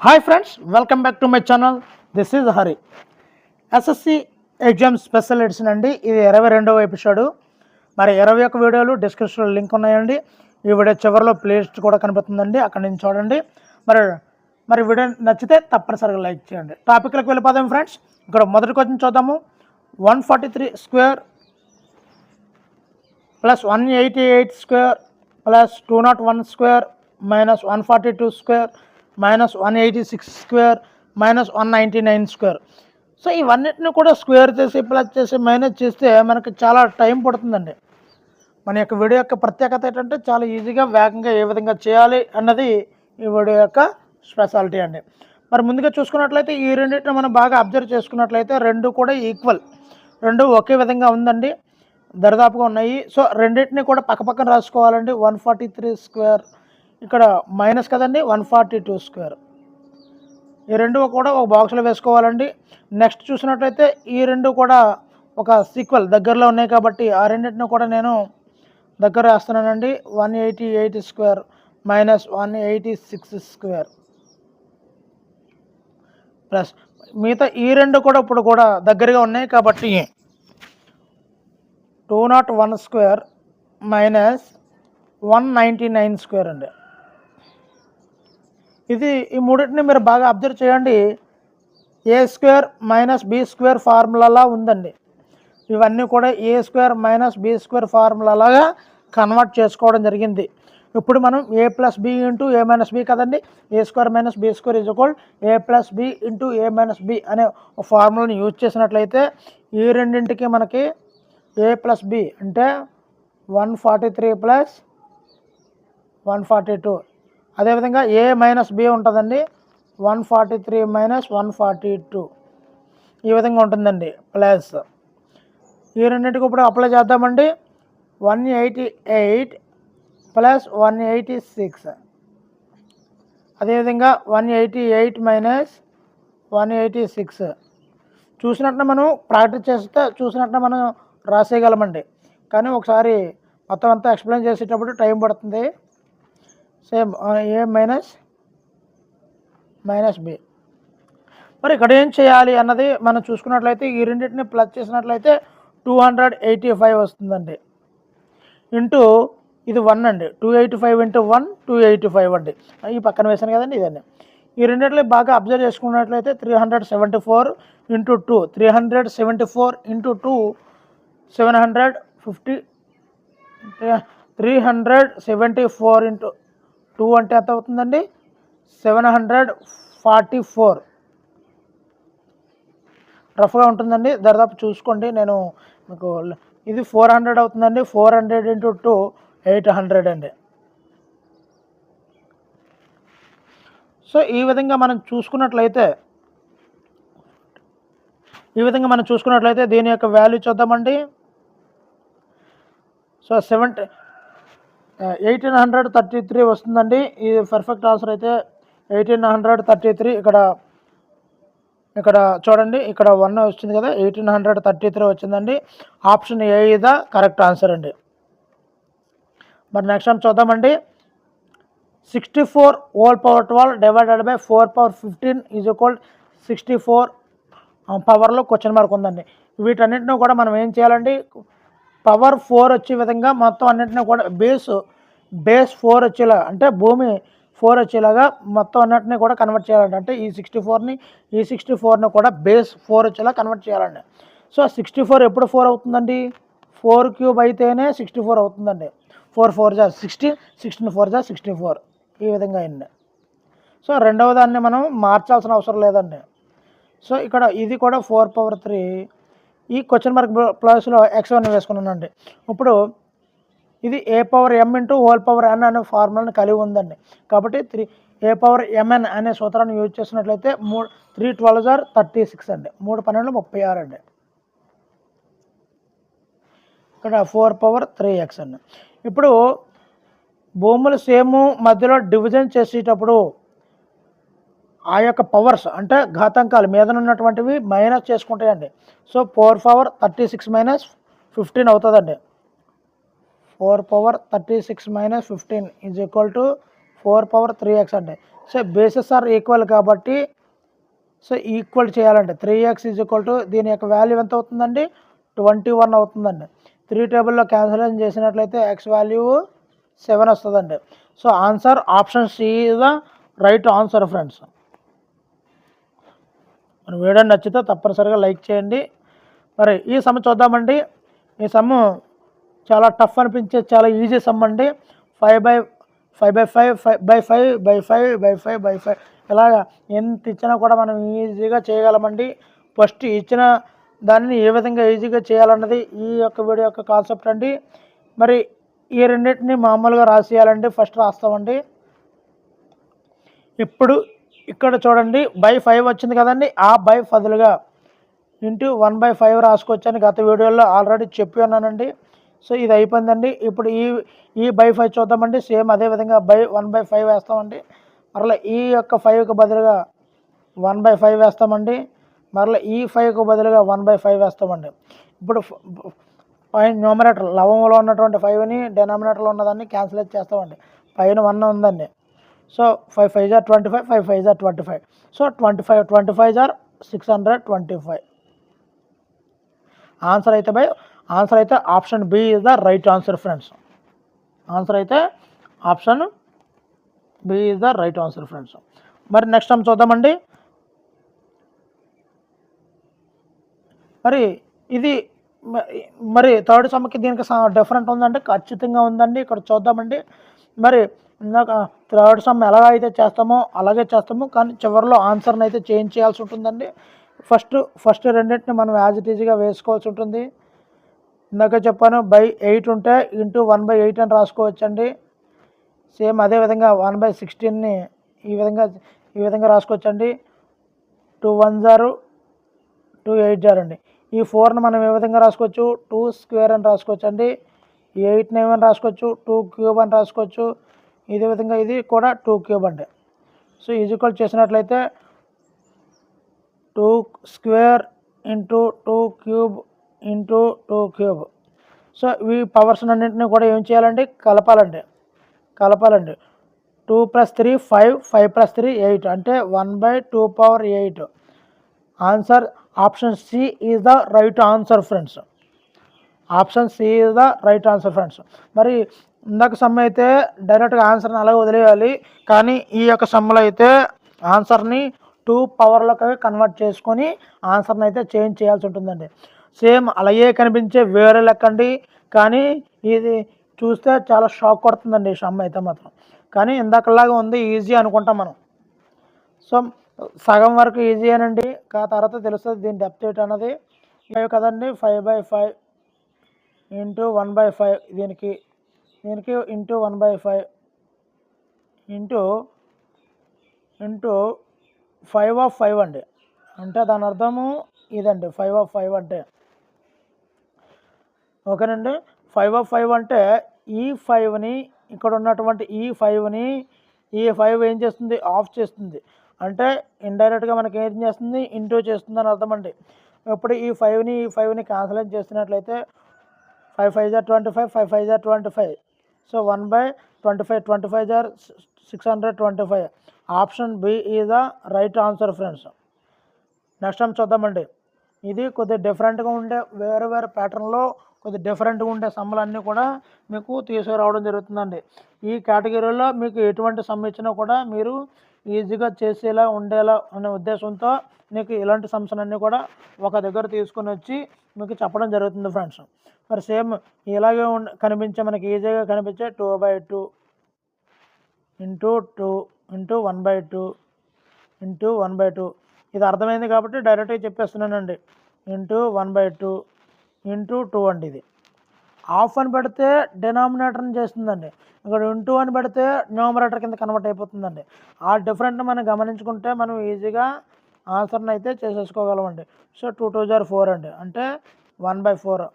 Hi friends, welcome back to my channel. This is Hari. SSC exam special edition అండి. ఇది 22వ episode. మరి 21 వీడియోలు డిస్క్రిప్షన్లో లింక్ ఉన్నాయండి. ఈ వీడియో చివరిలో ప్లేలిస్ట్ కూడా కనిపిస్తుందండి, అక్కడ నుంచి చూడండి. మరి వీడియో నచ్చితే తప్పనిసరిగా లైక్ చేయండి. టాపిక్లకు వెళ్ళిపోదాం ఫ్రెండ్స్. ఇక్కడ మొదటి క్వశ్చన్ చూద్దాము. 143 square plus 188 square plus 201 square minus 142 square minus 186 square minus 199 square. So ఇవన్నిటిని కూడా స్క్వేర్ చేసి ప్లస్ చేసి మైనస్ చేస్తే మనకి చాలా టైం పడుతుందండి. మన యొక్క వీడియో యొక్క ప్రత్యేకత ఏంటంటే చాలా ఈజీగా వేగంగా ఏ విధంగా చేయాలి అన్నది ఈ వీడియో యొక్క స్పెషాలిటీ అండి. మరి ముందుగా చూసుకున్నట్లయితే ఈ రెండింటిని మనం బాగా అబ్జర్వ్ చేసుకున్నట్లయితే రెండు కూడా ఈక్వల్, రెండు ఒకే విధంగా ఉందండి, దరిదాపుగా ఉన్నాయి. సో రెండింటిని కూడా పక్కపక్కన రాసుకోవాలండి. 143 స్క్వేర్ ఇక్కడ మైనస్ కదండి, 142 స్క్వేర్, ఈ రెండు కూడా ఒక బాక్స్లో వేసుకోవాలండి. నెక్స్ట్ చూసినట్లయితే ఈ రెండు కూడా ఒక సీక్వెల్ దగ్గరలో ఉన్నాయి కాబట్టి ఆ రెండింటిని కూడా నేను దగ్గర వేస్తున్నానండి. 188 స్క్వేర్ మైనస్ 186 స్క్వేర్ ప్లస్ మిగతా ఈ రెండు కూడా ఇప్పుడు కూడా దగ్గరగా ఉన్నాయి కాబట్టి 201 స్క్వేర్ మైనస్ 199 స్క్వేర్ అండి. ఇది ఈ మూడింటిని మీరు బాగా అబ్జర్వ్ చేయండి. A square minus B square ఫార్ములాలా ఉందండి. ఇవన్నీ కూడా A square minus B square ఫార్ములాగా కన్వర్ట్ చేసుకోవడం జరిగింది. ఇప్పుడు మనం A plus B into A minus B కదండి, A square minus B square is equal A plus B into A minus B అనే ఫార్ములాని యూజ్ చేసినట్లయితే ఈ రెండింటికి మనకి ఏ ప్లస్ బి అంటే 143 ప్లస్ 142, అదేవిధంగా ఏ మైనస్ బి ఉంటుందండి 143 మైనస్ 142, ఈ విధంగా ఉంటుందండి. ప్లస్ ఈ రెండింటికి ఇప్పుడు అప్లై చేద్దామండి. 188 ప్లస్ 186, అదేవిధంగా 188 మైనస్ 186 చూసినట్టు మనం ప్రాక్టీస్ చేస్తే చూసినట్టు మనం రాసేయగలమండి. కానీ ఒకసారి మొత్తం అంతా ఎక్స్ప్లెయిన్ చేసేటప్పుడు టైం పడుతుంది. సేమ్ ఏ మైనస్ మైనస్ బి. మరి ఇక్కడ ఏం చేయాలి అన్నది మనం చూసుకున్నట్లయితే ఈ రెండింటిని ప్లస్ చేసినట్లయితే 285 వస్తుందండి. ఇంటూ ఇది 1 అండి, 285 ఇంటూ 1 285 అండి. ఈ పక్కన వేసాను కదండి ఇదండి. ఈ రెండింటిని బాగా అబ్జర్వ్ చేసుకున్నట్లయితే 374 ఇంటూ 2 374 ఇంటూ 2 750, 374 ఇంటూ 2 అంటే ఎంత అవుతుందండి 744 రఫ్గా ఉంటుందండి. దరిదాపు చూసుకోండి, నేను మీకు ఇది 400 అవుతుందండి. 400 ఇంటూ 2 800 అండి. సో ఈ విధంగా మనం చూసుకున్నట్లయితే దీని యొక్క వాల్యూ చూద్దామండి. సో 1833 వస్తుందండి. ఇది పర్ఫెక్ట్ ఆన్సర్ అయితే 1833. ఇక్కడ చూడండి, ఇక్కడ 1 వచ్చింది కదా, 1833 వచ్చిందండి. ఆప్షన్ ఏ ఇదా కరెక్ట్ ఆన్సర్ అండి. మరి నెక్స్ట్ టైం చూద్దామండి. 64 whole power 12 divided by 4 power 15 is equal 64 పవర్లో క్వశ్చన్ మార్క్ ఉందండి. వీటన్నింటినీ కూడా మనం ఏం చేయాలండి, పవర్ 4 వచ్చే విధంగా మొత్తం అన్నింటినీ కూడా బేస్ 4 వచ్చేలా, అంటే భూమి 4 వచ్చేలాగా మొత్తం అన్నింటినీ కూడా కన్వర్ట్ చేయాలండి. అంటే ఈ 64ని కూడా బేస్ 4 వచ్చేలా కన్వర్ట్ చేయాలండి. సో 64 ఎప్పుడు 4 అవుతుందండి, 4 క్యూబ్ అయితేనే 64 అవుతుందండి. 4 4 జా 16, 16 4 జా 64, ఈ విధంగా అయింది. సో రెండవ దాన్ని మనం మార్చాల్సిన అవసరం లేదండి. సో ఇక్కడ ఇది కూడా 4 పవర్ 3, ఈ క్వశ్చన్ మార్క్ ప్లస్లో x1 వేసుకున్నానండి. ఇప్పుడు ఇది A power m into whole power n అనే ఫార్ములాని కలిగి ఉందండి. కాబట్టి ఏ పవర్ mn అనే సూత్రాన్ని యూజ్ చేసినట్లయితే 3 12 36 అండి, 3 12 36 అండి. ఇక్కడ 4 పవర్ 3x అండి. ఇప్పుడు భూములు సేమ్ మధ్యలో డివిజన్ చేసేటప్పుడు ఆ యొక్క పవర్స్ అంటే ఘాతాంకాలు మీద ఉన్నటువంటివి మైనస్ చేసుకుంటాయండి. సో 4 పవర్ 36 మైనస్ 15 అవుతుందండి. 4 power 36 minus 15 is equal to 4^3x అండి. సో బేసెస్ ఆర్ ఈక్వల్ కాబట్టి సో ఈక్వల్ చేయాలండి. 3x దీని యొక్క వాల్యూ ఎంత అవుతుందండి? 21 అవుతుందండి. 3 టేబుల్లో క్యాన్సిలేషన్ చేసినట్లయితే ఎక్స్ వాల్యూ 7 వస్తుందండి. So answer option C is the right answer friends. మన వీడియో నచ్చితే తప్పనిసరిగా లైక్ చేయండి. మరి ఈ సమ్ చూద్దామండి. ఈ సమ్ చాలా టఫ్ అనిపించే చాలా ఈజీ సమ్ అండి. 5/5 ఇలాగా ఎంత ఇచ్చినా కూడా మనం ఈజీగా చేయగలమండి. ఫస్ట్ ఇచ్చిన దానిని ఏ విధంగా ఈజీగా చేయాలన్నది ఈ యొక్క వీడియో యొక్క కాన్సెప్ట్ అండి. మరి ఈ రెండింటిని మామూలుగా రాసేయాలండి. ఫస్ట్ రాస్తామండి. ఇప్పుడు ఇక్కడ చూడండి /5 వచ్చింది కదండి. ఆ బదులుగా ఇంటూ 1/5 రాసుకోవచ్చని గత వీడియోలో ఆల్రెడీ చెప్పి ఉన్నానండి. సో ఇది అయిపోయిందండి. ఇప్పుడు ఈ /5 చూద్దామండి. సేమ్ అదేవిధంగా 1/5 వేస్తామండి. మరలా ఈ యొక్క 5కి బదులుగా 1/5 వేస్తామండి. మరలా ఈ 5కి బదులుగా 1/5 వేస్తామండి. ఇప్పుడు పైన న్యూమరేటర్ లవంలో ఉన్నటువంటి 5ని డినామినేటర్లో ఉన్నదాన్ని క్యాన్సిలేట్ చేస్తామండి. పైన 1 ఉందండి. సో 5 5 = 25, 5 5 = 25. సో 25 = 625. ఆన్సర్ అయితే option B is the right answer friends. Answer అయితే option B is the right answer friends. మరి నెక్స్ట్ టైం చూద్దామండి. మరి థర్డ్ సమ్కి దీనికి డిఫరెంట్ ఉందండి, ఖచ్చితంగా ఉందండి. ఇక్కడ చూద్దామండి. మరి ఇందాక థర్డ్ సమ్ ఎలా అయితే చేస్తామో అలాగే చేస్తాము, కానీ చివరిలో ఆన్సర్ని అయితే చేంజ్ చేయాల్సి ఉంటుందండి. ఫస్ట్ రెండింటిని మనం యాజ్ ఇట్ ఈజీగా వేసుకోవాల్సి ఉంటుంది. ఇందాక చెప్పాను /8 ఉంటే ఇంటూ 1/8 అని రాసుకోవచ్చండి. సేమ్ అదేవిధంగా 1/16ని ఈ విధంగా రాసుకోవచ్చండి. 2 1 0 2 8 0 అండి. ఈ 4ని మనం ఏ విధంగా రాసుకోవచ్చు? 2² అని రాసుకోవచ్చండి. 8ని ఏమని రాసుకోవచ్చు? 2³ అని రాసుకోవచ్చు. ఇదే విధంగా ఇది కూడా 2³ అండి. సో ఈక్వల్ చేసినట్లయితే 2² ఇంటూ 2³ ఇంటూ 2³. సో ఈ పవర్స్ అన్నింటినీ కూడా ఏం చేయాలండి? కలపాలండి. 2 + 3 5, 5 + 3 8 అంటే 1/2^8. Answer option C is the right answer friends. Option C is the right answer friends. మరి ఇందాక సమ్ అయితే డైరెక్ట్గా ఆన్సర్ని అలాగే వదిలేయాలి, కానీ ఈ యొక్క సమ్లో అయితే ఆన్సర్ని 2 పవర్లోకి కన్వర్ట్ చేసుకొని ఆన్సర్ని అయితే చేంజ్ చేయాల్సి ఉంటుందండి. సేమ్ అలాగే కనిపించే వేరే లెక్కండి, కానీ ఇది చూస్తే చాలా షాక్ కొడుతుందండి ఈ సమ్ అయితే మాత్రం. కానీ ఇందాకలాగా ఉంది, ఈజీ అనుకుంటాం మనం. సో సగం వరకు ఈజీ అనండి, తర్వాత తెలుస్తుంది దీని డెప్త్ ఏంటి అన్నది. 5 కదండి, 5/5 ఇంటూ 1/5 దీనికి ఇంటూ 1/5 ఇంటూ 5/5 అండి. అంటే దాని అర్థము ఇదండి 5/5 అంటే. ఓకేనండి. 5/5 అంటే ఈ 5ని ఇక్కడ ఉన్నటువంటి ఈ 5 ఏం చేస్తుంది? ఆఫ్ చేస్తుంది. అంటే ఇండైరెక్ట్గా మనకి ఏం చేస్తుంది? ఇంటూ చేస్తుంది అని అర్థం అండి. ఇప్పుడు ఈ 5ని క్యాన్సిలేట్ చేసినట్లయితే 5 5 = 25, 5 5 = 25. So 1/25, 25 = 625. Option B is the right answer friends. Next time చూద్దామండి. ఇది కొద్దిగా డిఫరెంట్గా ఉండే వేరే ప్యాటర్న్లో కొద్దిగా డిఫరెంట్గా ఉండే సమ్ములన్నీ కూడా మీకు తీసుకురావడం జరుగుతుందండి. ఈ కేటగిరీలో మీకు ఎటువంటి సమ్ ఇచ్చినా కూడా మీరు ఈజీగా చేసేలా ఉండేలా అనే ఉద్దేశంతో మీకు ఇలాంటి సమ్స్ అన్నీ కూడా ఒక దగ్గర తీసుకొని వచ్చి మీకు చెప్పడం జరుగుతుంది ఫ్రెండ్స్. మరి సేమ్ ఇలాగే మనకి ఈజీగా కనిపించే 2/2 ఇంటూ 2 ఇంటూ 1/2 ఇంటూ 1/2 ఇది అర్థమైంది కాబట్టి డైరెక్ట్గా చెప్పేస్తున్నానండి. ఇంటూ 1/2 ఇంటూ 2 అండి. ఇది ఆఫ్ అని పెడితే డినామినేటర్ని చేస్తుందండి, ఇక్కడ ఇంటూ అని పెడితే న్యూమరేటర్ కింద కన్వర్ట్ అయిపోతుందండి. ఆ డిఫరెంట్ని మనం గమనించుకుంటే మనం ఈజీగా ఆన్సర్ని అయితే చేసేసుకోగలమండి. సో 2 2 = 4 అండి, అంటే 1/4.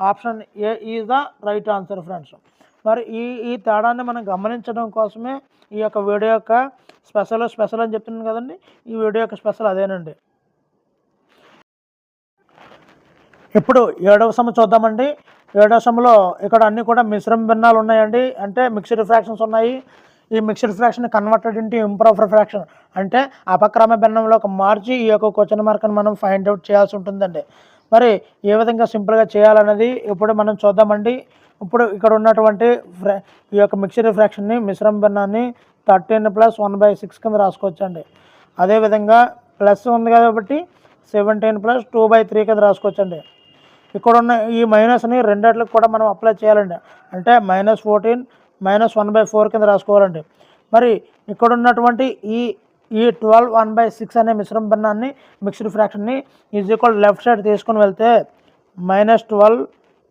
Option A is the right answer friends. మరి ఈ తేడాన్ని మనం గమనించడం కోసమే ఈ యొక్క వీడియో యొక్క స్పెషల్ అని చెప్తున్నాను కదండి. ఈ వీడియో యొక్క స్పెషల్ అదేనండి. ఇప్పుడు 7వ సమ్ చూద్దామండి. 7వ సమ్లో ఇక్కడ అన్నీ కూడా మిశ్రమ భిన్నాలు ఉన్నాయండి, అంటే మిక్స్డ్ ఫ్రాక్షన్స్ ఉన్నాయి. ఈ mixed fraction converted into improper fraction అంటే అపక్రమ భిన్నంలోకి మార్చి ఈ యొక్క క్వశ్చన్ మార్క్ని మనం ఫైండ్ అవుట్ చేయాల్సి ఉంటుందండి. మరి ఏ విధంగా సింపుల్గా చేయాలన్నది ఇప్పుడు మనం చూద్దామండి. ఇప్పుడు ఇక్కడ ఉన్నటువంటి ఈ యొక్క మిక్స్డ్ ఫ్రాక్షన్ని మిశ్రమ భిన్నాన్ని 13 + 1/6 కింద రాసుకోవచ్చండి. అదేవిధంగా ప్లస్ ఉంది కాబట్టి 17 + 2/3 కింద రాసుకోవచ్చండి. ఇక్కడ ఉన్న ఈ మైనస్ని రెండిట్లకు కూడా మనం అప్లై చేయాలండి. అంటే -14 -1/4 కింద రాసుకోవాలండి. మరి ఇక్కడ ఉన్నటువంటి ఈ 12 1/6 అనే మిశ్రమ భిన్నాన్ని మిక్స్డ్ ఫ్రాక్షన్ని = లెఫ్ట్ సైడ్ తీసుకొని వెళ్తే -12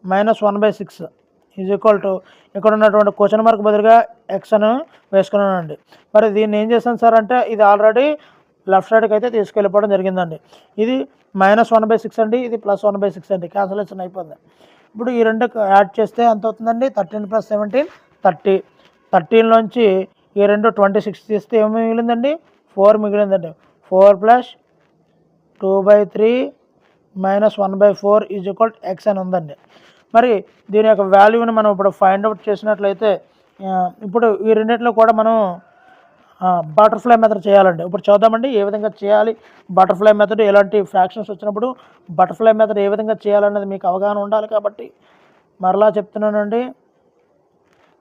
-1/6 ఇక్కడ ఉన్నటువంటి క్వశ్చన్ మార్క్ బదులుగా ఎక్స్ అని వేసుకున్నానండి. మరి దీన్ని ఏం చేశాను సార్ అంటే ఇది ఆల్రెడీ లెఫ్ట్ సైడ్కి అయితే తీసుకెళ్ళిపోవడం జరిగిందండి. ఇది -1/6 అండి, ఇది +1/6 అండి, క్యాన్సలేషన్ అయిపోయింది. ఇప్పుడు ఈ రెండు యాడ్ చేస్తే ఎంత అవుతుందండి? 13 + 17 30. 13లోంచి ఈ రెండు 26 తీస్తే ఏమి మిగిలిందండి? 4 మిగిలిందండి. 4 + 2/3 -1/4 x అని ఉందండి. మరి దీని యొక్క వాల్యూని మనం ఇప్పుడు ఫైండ్ అవుట్ చేసినట్లయితే ఇప్పుడు ఈ రెండింటిలో కూడా మనం బటర్ఫ్లై మెథడ్ చేయాలండి. ఇప్పుడు చూద్దామండి ఏ విధంగా చేయాలి బటర్ఫ్లై మెథడ్. ఎలాంటి ఫ్రాక్షన్స్ వచ్చినప్పుడు బటర్ఫ్లై మెథడ్ ఏ విధంగా చేయాలన్నది మీకు అవగాహన ఉండాలి కాబట్టి మరలా చెప్తున్నానండి.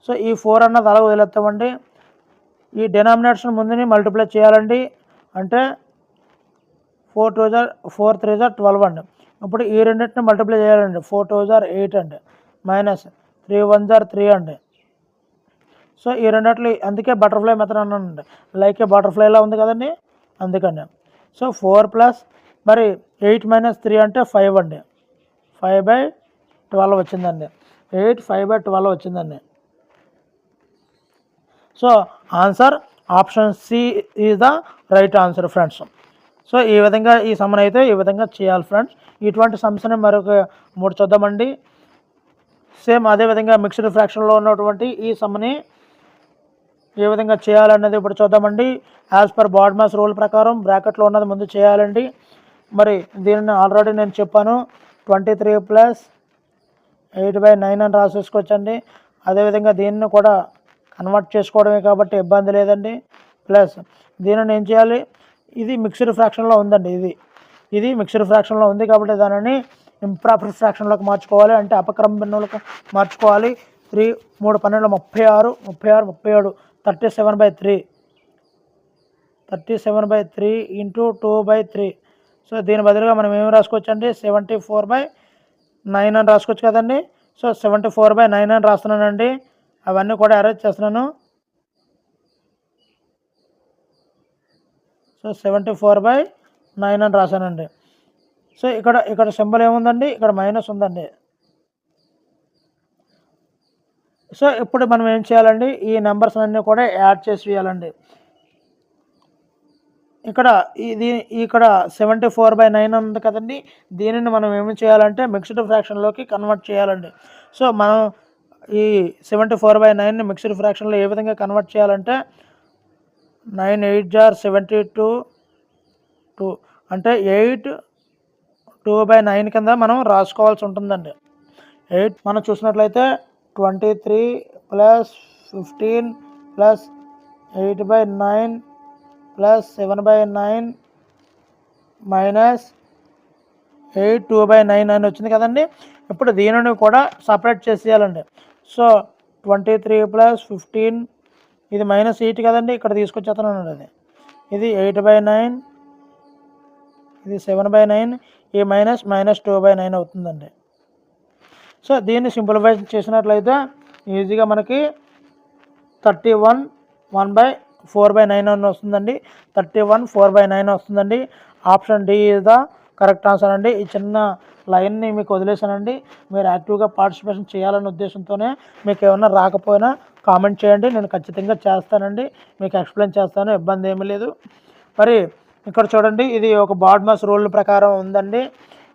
సో ఈ 4 అన్నది అలా వదిలేస్తామండి. ఈ డినామినేషన్ ముందుని మల్టిప్లై చేయాలండి. అంటే 4 2 4 3 12 అండి. ఇప్పుడు ఈ రెండింటిని మల్టిప్లై చేయాలండి. 4 2 8 అండి, -3 1 3 అండి. సో ఈ రెండిట్లు అందుకే బటర్ఫ్లై మెథడ్ అన్నానండి. లైక్ ఏ బటర్ఫ్లైలా ఉంది కదండి, అందుకండి. సో 4 + మరి 8 - 3 అంటే 5 అండి. 5/12 వచ్చిందండి. 8 5/12 వచ్చిందండి. So answer option C is the right answer friends. So ఈ విధంగా ఈ సమ్మని అయితే ఈ విధంగా చేయాలి ఫ్రెండ్స్. ఇటువంటి సమస్యని మరొక 3 చూద్దామండి. సేమ్ అదేవిధంగా మిక్స్డ్ ఫ్రాక్షన్లో ఉన్నటువంటి ఈ సమ్మని ఏ విధంగా చేయాలన్నది ఇప్పుడు చూద్దామండి. యాజ్ పర్ బాడ్మాస్ రూల్ ప్రకారం బ్రాకెట్లో ఉన్నది ముందు చేయాలండి. మరి దీనిని ఆల్రెడీ నేను చెప్పాను. 23 + 8/9 అని రాసేసుకోవచ్చండి. అదేవిధంగా దీన్ని కూడా కన్వర్ట్ చేసుకోవడమే కాబట్టి ఇబ్బంది లేదండి. ప్లస్ దీనిని ఏం చేయాలి? ఇది మిక్స్డ్ ఫ్రాక్షన్లో ఉందండి. ఇది మిక్స్డ్ ఫ్రాక్షన్లో ఉంది కాబట్టి దానిని ఇంప్రాపర్ ఫ్రాక్షన్లోకి మార్చుకోవాలి. అంటే అపక్రమ భిన్నంలోకి మార్చుకోవాలి. 3 3 12 36 36 37 37/3 37/3 × 2/3. సో దీని బదులుగా మనం ఏమి రాసుకోవచ్చు అండి? 74/9 అని రాసుకోవచ్చు కదండి. సో 74/9 అని రాస్తున్నానండి. అవన్నీ కూడా అరేంజ్ చేస్తున్నాను. సో 74/9 అని రాశానండి. సో ఇక్కడ సింబల్ ఏముందండి? ఇక్కడ మైనస్ ఉందండి. సో ఇప్పుడు మనం ఏం చేయాలండి? ఈ నెంబర్స్ అన్నీ కూడా యాడ్ చేసి వేయాలండి. ఇక్కడ 74/9 ఉంది కదండి. దీనిని మనం ఏమి చేయాలంటే మిక్స్డ్ ఫ్రాక్షన్లోకి కన్వర్ట్ చేయాలండి. సో మనం ఈ 74/9ని మిక్స్డ్ ఫ్రాక్షన్లో ఏ విధంగా కన్వర్ట్ చేయాలంటే 9 8 72 2 అంటే 8 2/9 కింద మనం రాసుకోవాల్సి ఉంటుందండి. 8 మనం చూసినట్లయితే 23 + 15 + 8/9 + 7/9 -8 2/9 అని వచ్చింది కదండి. ఇప్పుడు దీనిని కూడా సపరేట్ చేసేయాలండి. సో 23 + 15 ఇది -8 కదండి. ఇక్కడ తీసుకొచ్చేస్తున్నాను అది. ఇది 8/9, ఇది 7/9, ఈ -2/9 అవుతుందండి. సో దీన్ని సింప్లిఫై చేసినట్లయితే ఈజీగా మనకి 31 1/4/9 అని వస్తుందండి. 31 4/9 వస్తుందండి. Option D is the correct answer అండి. ఈ చిన్న లైన్ని మీకు వదిలేసానండి. మీరు యాక్టివ్గా పార్టిసిపేషన్ చేయాలనే ఉద్దేశంతోనే. మీకు ఏమన్నా రాకపోయినా కామెంట్ చేయండి, నేను ఖచ్చితంగా చేస్తానండి. మీకు ఎక్స్ప్లెయిన్ చేస్తాను, ఇబ్బంది ఏమీ లేదు. మరి ఇక్కడ చూడండి, ఇది ఒక బాడ్మాస్ రూల్ ప్రకారం ఉందండి.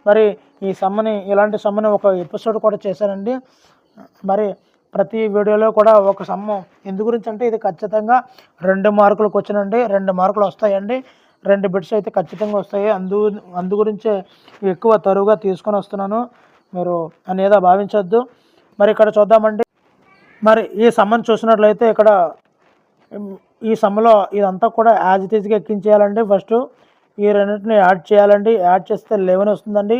మరి ఈ సమ్మని ఇలాంటి సమ్మని ఒక ఎపిసోడ్ కూడా చేశానండి. మరి ప్రతి వీడియోలో కూడా ఒక సమ్మ ఎందు గురించి అంటే ఇది ఖచ్చితంగా 2 మార్కులకు వచ్చినండి. 2 మార్కులు వస్తాయండి. 2 బిట్స్ అయితే ఖచ్చితంగా వస్తాయి. అందు గురించే ఎక్కువ తరువుగా తీసుకొని వస్తున్నాను, మీరు అనేదా భావించొద్దు. మరి ఇక్కడ చూద్దామండి. మరి ఈ సమ్మని చూసినట్లయితే ఇక్కడ ఈ సమ్లో ఇదంతా కూడా యాజ్ ఇట్ ఈజ్గా ఎక్కించేయాలండి. ఫస్ట్ ఈ రెండింటిని యాడ్ చేయాలండి. యాడ్ చేస్తే 11 వస్తుందండి.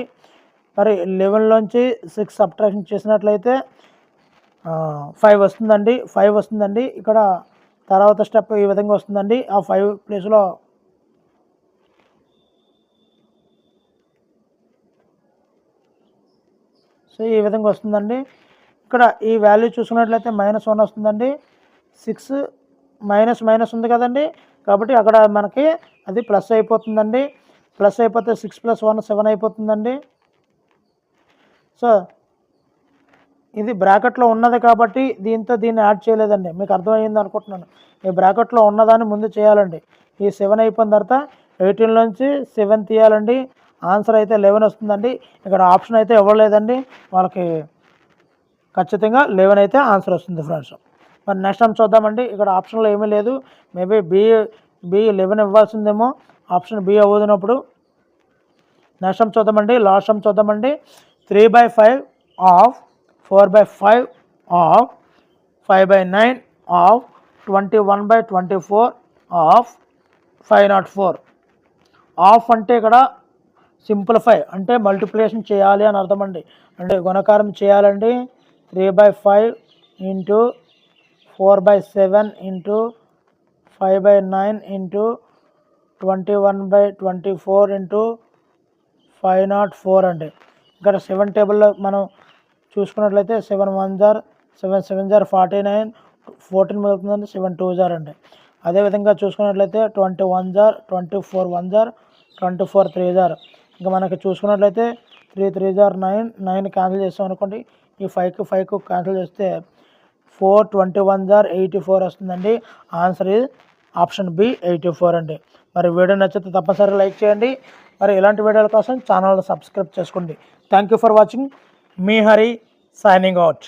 మరి 11లోంచి 6 సబ్ట్రాక్షన్ చేసినట్లయితే 5 వస్తుందండి. 5 వస్తుందండి. ఇక్కడ తర్వాత స్టెప్ ఈ విధంగా వస్తుందండి. ఆ 5 ప్లేస్లో సో ఈ విధంగా వస్తుందండి. ఇక్కడ ఈ వాల్యూ చూసుకున్నట్లయితే -1 వస్తుందండి. 6 మైనస్ ఉంది కదండి, కాబట్టి అక్కడ మనకి అది ప్లస్ అయిపోతుందండి. ప్లస్ అయిపోతే 6 + 1 7 అయిపోతుందండి. సో ఇది బ్రాకెట్లో ఉన్నది కాబట్టి దీన్ని యాడ్ చేయలేదండి. మీకు అర్థమైంది అనుకుంటున్నాను. ఈ బ్రాకెట్లో ఉన్నదాన్ని ముందు చేయాలండి. ఈ 7 అయిపోయిన తర్వాత 18లోంచి 7 తీయాలండి. ఆన్సర్ అయితే 11 వస్తుందండి. ఇక్కడ ఆప్షన్ అయితే ఇవ్వలేదండి. వాళ్ళకి ఖచ్చితంగా 11 అయితే ఆన్సర్ వస్తుంది ఫ్రెండ్స్. మరి నెక్స్ట్ టైం చూద్దామండి. ఇక్కడ ఆప్షన్లో ఏమీ లేదు. మేబీ బి 11 ఇవ్వాల్సిందేమో, ఆప్షన్ బి అవ్వదునప్పుడు. నెక్స్ట్ టైం చూద్దామండి. లాస్ట్ టైం చూద్దామండి. 3/5 of 4/5 of 5/9 of 21/24 of 504. Of అంటే ఇక్కడ సింప్లిఫై అంటే మల్టిప్లికేషన్ చేయాలి అని అర్థం అండి. అంటే గుణకారం చేయాలండి. 3/5 ఇంటూ 4/7 ఇంటూ 5/9 ఇంటూ 21/24 ఇంటూ 504 అండి. ఇక్కడ 7 టేబుల్లో మనం చూసుకున్నట్లయితే 7 1 జార్ 7 7 జార్ 49, 14 మిగులుతుందండి. 7 2 జార్ అండి. అదేవిధంగా చూసుకున్నట్లయితే 21 జార్ 24 1 జార్ 24 3 జార్. ఇంకా మనకి చూసుకున్నట్లయితే 3 3 జార్ 9 క్యాన్సిల్ చేస్తాం అనుకోండి. ఈ 5కు క్యాన్సిల్ చేస్తే 4 21 జార్ 84 వస్తుందండి. ఆన్సర్ ఇది ఆప్షన్ బి 84 అండి. మరి వీడియో నచ్చితే తప్పనిసరిగా లైక్ చేయండి. మరి ఇలాంటి వీడియోల కోసం ఛానల్ సబ్స్క్రైబ్ చేసుకోండి. Thank you for watching. Me Hari signing out.